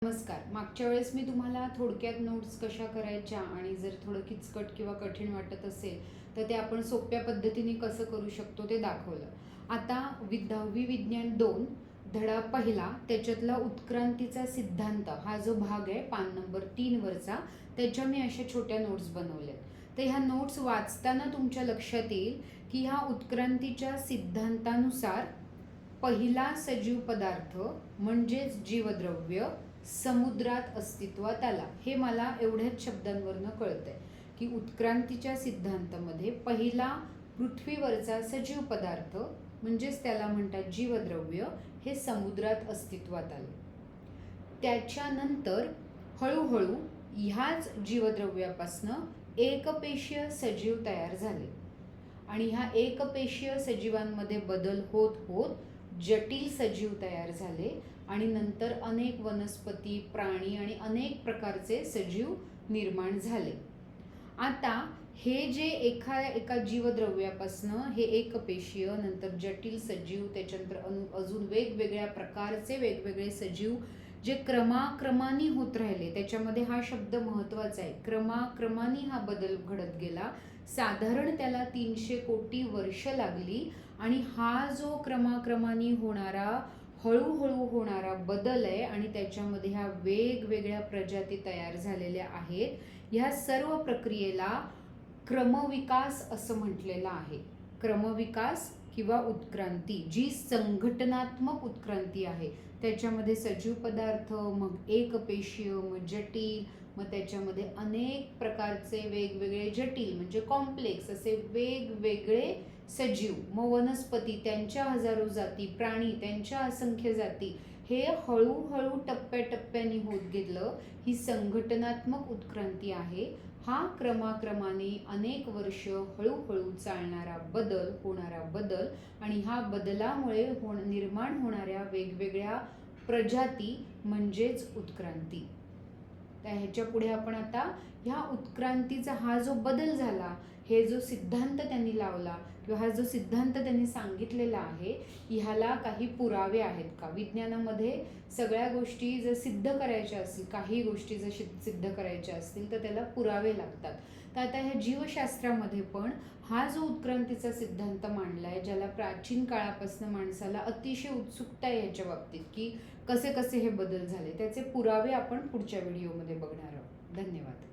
नमस्कार. मागच्या वेळेस मी तुम्हाला थोडक्यात नोट्स कशा करायच्या आणि जर थोडं किचकट किंवा कठीण वाटत असेल तर ते आपण सोप्या पद्धतीने कसं करू शकतो ते दाखवलं. आता 10वी विज्ञान 2 धडा पहिला त्याच्यातला उत्क्रांतीचा सिद्धांत हा जो भाग आहे पान नंबर 3 वरचा, त्याच्या मी अशा छोट्या नोट्स बनवल्या. तर ह्या नोट्स वाचताना तुमच्या लक्षात येईल की ह्या उत्क्रांतीच्या सिद्धांतानुसार पहिला सजीव पदार्थ म्हणजेच जीवद्रव्य समुद्रात अस्तित्वात आला. हे मला एवढ्याच शब्दांवरनं कळतंय की उत्क्रांतीच्या सिद्धांतामध्ये पहिला पृथ्वीवरचा सजीव पदार्थ म्हणजेच त्याला म्हणतात जीवद्रव्य हे समुद्रात अस्तित्वात आले. त्याच्यानंतर हळूहळू ह्याच जीवद्रव्यापासनं एकपेशीय सजीव तयार झाले आणि ह्या एकपेशीय सजीवांमध्ये बदल होत होत जटिल सजीव तयार झाले आणि नंतर अनेक वनस्पती, प्राणी आणि अनेक प्रकारचे सजीव निर्माण झाले. आता हे जे एका जीवद्रव्यापासनं हे एकपेशीय, नंतर जटिल सजीव, त्याच्यानंतर अजून वेगवेगळ्या प्रकारचे वेगवेगळे सजीव जे क्रमाक्रमाने होत राहिले, त्याच्यामध्ये हा शब्द महत्त्वाचा आहे. क्रमाक्रमाने हा बदल घडत गेला. साधारण त्याला 300 कोटी वर्ष लागली आणि हा जो क्रमाक्रमाने होणारा हळूहळू होणारा बदल आहे आणि त्याच्यामध्ये ह्या वेगवेगळ्या प्रजाती तयार झालेल्या आहेत. ह्या सर्व प्रक्रियेला क्रमविकास असं म्हटलेलं आहे. क्रमविकास किंवा उत्क्रांती, जी संघटनात्मक उत्क्रांती आहे, त्याच्यामध्ये सजीव पदार्थ, मग एकपेशीय, मग जटिल, मग त्याच्यामध्ये अनेक प्रकारचे वेगवेगळे जटिल म्हणजे कॉम्प्लेक्स असे वेगवेगळे सजीव, मग वनस्पती त्यांच्या हजारो जाती, प्राणी त्यांच्या असंख्य जाती, हे हळूहळू टप्प्याटप्प्याने होत गेलं. ही संघटनात्मक उत्क्रांती आहे. हा क्रमाक्रमाने अनेक वर्ष हळूहळू चालणारा बदल, होणारा बदल आणि ह्या बदलामुळे निर्माण होणाऱ्या वेगवेगळ्या प्रजाती म्हणजेच उत्क्रांती. तर ह्याच्या पुढे आपण आता ह्या उत्क्रांतीचा हा जो बदल झाला, हे जो सिद्धांत त्यांनी लावला किंवा हा जो सिद्धांत त्यांनी सांगितलेला आहे, ह्याला काही पुरावे आहेत का? विज्ञानामध्ये सगळ्या गोष्टी जर सिद्ध करायच्या असतील, काही गोष्टी जर सिद्ध करायच्या असतील तर त्याला पुरावे लागतात. तर आता ह्या जीवशास्त्रामध्ये पण हा जो उत्क्रांतीचा सिद्धांत मांडलाय, ज्याला प्राचीन काळापासून माणसाला अतिशय उत्सुकता आहे ह्याच्या बाबतीत की कसे कसे हे बदल झाले, त्याचे पुरावे आपण पुढच्या व्हिडिओमध्ये बघणार आहोत. धन्यवाद.